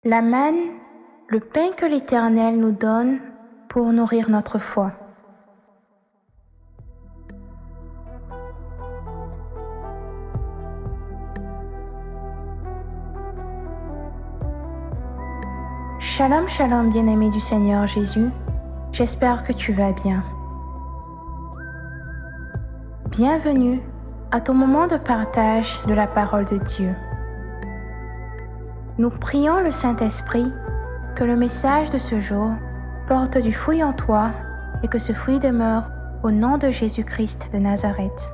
La manne, le pain que l'Éternel nous donne pour nourrir notre foi. Shalom, shalom, bien-aimé du Seigneur Jésus. J'espère que tu vas bien. Bienvenue à ton moment de partage de la parole de Dieu. Nous prions le Saint-Esprit que le message de ce jour porte du fruit en toi et que ce fruit demeure au nom de Jésus-Christ de Nazareth.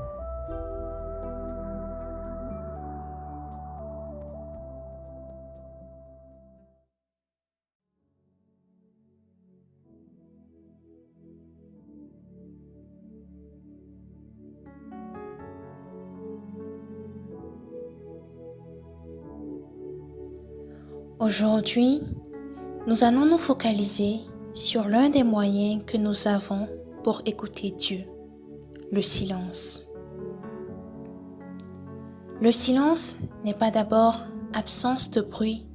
Aujourd'hui, nous allons nous focaliser sur l'un des moyens que nous avons pour écouter Dieu, le silence. Le silence n'est pas d'abord absence de bruit,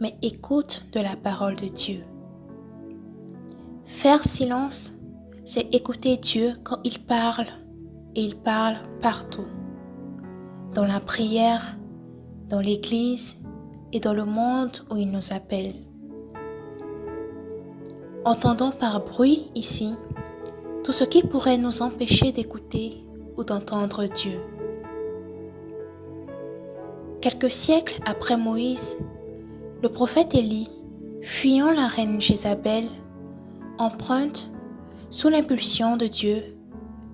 mais écoute de la parole de Dieu. Faire silence, c'est écouter Dieu quand il parle, et il parle partout. Dans la prière, dans l'église et dans le monde où il nous appelle. Entendons par bruit ici tout ce qui pourrait nous empêcher d'écouter ou d'entendre Dieu. Quelques siècles après Moïse, le prophète Élie, fuyant la reine Jézabel, emprunte, sous l'impulsion de Dieu,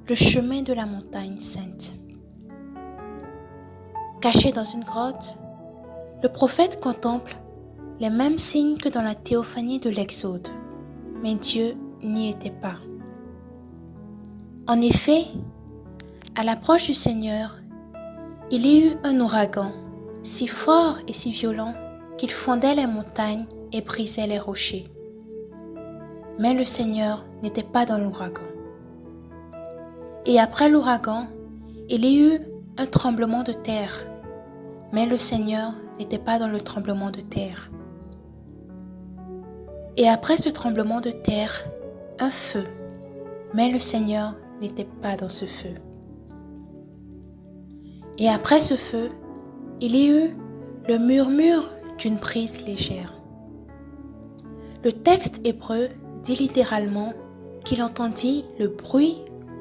le chemin de la montagne sainte. Caché dans une grotte, le prophète contemple les mêmes signes que dans la théophanie de l'Exode, mais Dieu n'y était pas. En effet, à l'approche du Seigneur, il y eut un ouragan, si fort et si violent qu'il fondait les montagnes et brisait les rochers. Mais le Seigneur n'était pas dans l'ouragan. Et après l'ouragan, il y eut un tremblement de terre, mais le Seigneur n'était pas dans le tremblement de terre. Et après ce tremblement de terre, un feu, mais le Seigneur n'était pas dans ce feu. Et après ce feu, il y eut le murmure d'une brise légère. Le texte hébreu dit littéralement qu'il entendit le bruit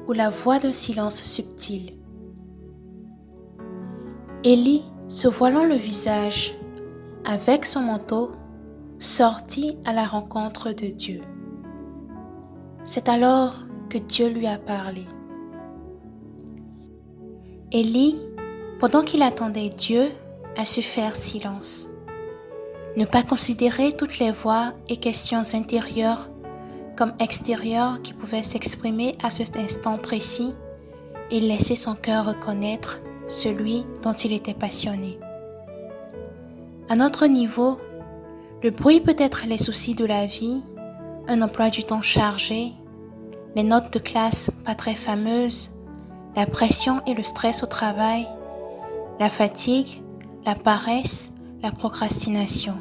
ou la voix d'un silence subtil. Élie, se voilant le visage, avec son manteau, sortit à la rencontre de Dieu. C'est alors que Dieu lui a parlé. Élie, pendant qu'il attendait Dieu, a su faire silence. Ne pas considérer toutes les voix et questions intérieures comme extérieures qui pouvaient s'exprimer à cet instant précis et laisser son cœur reconnaître celui dont il était passionné. À notre niveau, le bruit peut être les soucis de la vie, un emploi du temps chargé, les notes de classe pas très fameuses, la pression et le stress au travail, la fatigue, la paresse, la procrastination.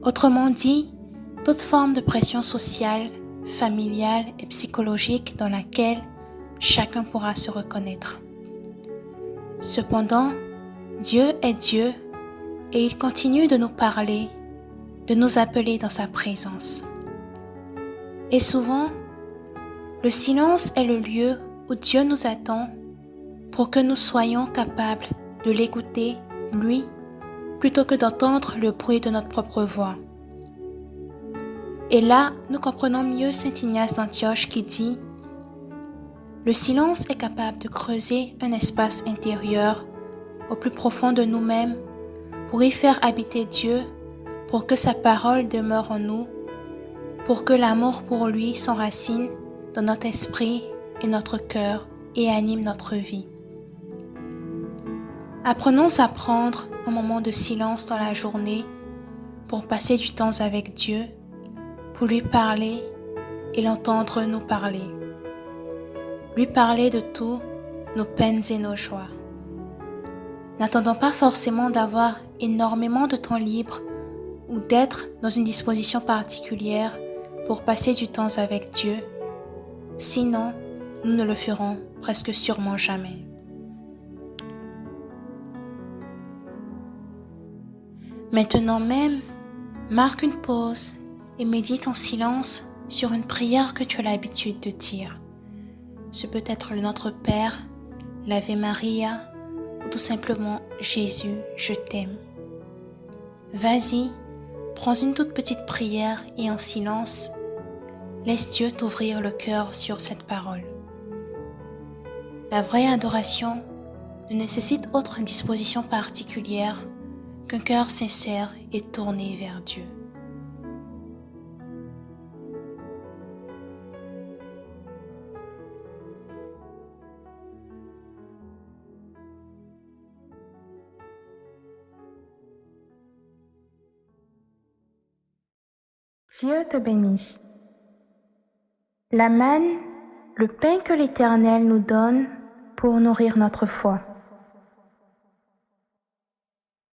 Autrement dit, toute forme de pression sociale, familiale et psychologique dans laquelle chacun pourra se reconnaître. Cependant, Dieu est Dieu et il continue de nous parler, de nous appeler dans sa présence. Et souvent, le silence est le lieu où Dieu nous attend pour que nous soyons capables de l'écouter, lui, plutôt que d'entendre le bruit de notre propre voix. Et là, nous comprenons mieux saint Ignace d'Antioche qui dit « Le silence est capable de creuser un espace intérieur au plus profond de nous-mêmes pour y faire habiter Dieu, pour que sa parole demeure en nous, pour que l'amour pour lui s'enracine dans notre esprit et notre cœur et anime notre vie. » Apprenons à prendre un moment de silence dans la journée pour passer du temps avec Dieu, pour lui parler et l'entendre nous parler. Lui parler de tout, nos peines et nos joies. N'attendons pas forcément d'avoir énormément de temps libre ou d'être dans une disposition particulière pour passer du temps avec Dieu. Sinon, nous ne le ferons presque sûrement jamais. Maintenant même, marque une pause et médite en silence sur une prière que tu as l'habitude de dire. Ce peut être le Notre Père, l'Ave Maria ou tout simplement Jésus, je t'aime. Vas-y, prends une toute petite prière et en silence, laisse Dieu t'ouvrir le cœur sur cette parole. La vraie adoration ne nécessite autre disposition particulière qu'un cœur sincère et tourné vers Dieu. Dieu te bénisse. La manne, le pain que l'Éternel nous donne pour nourrir notre foi.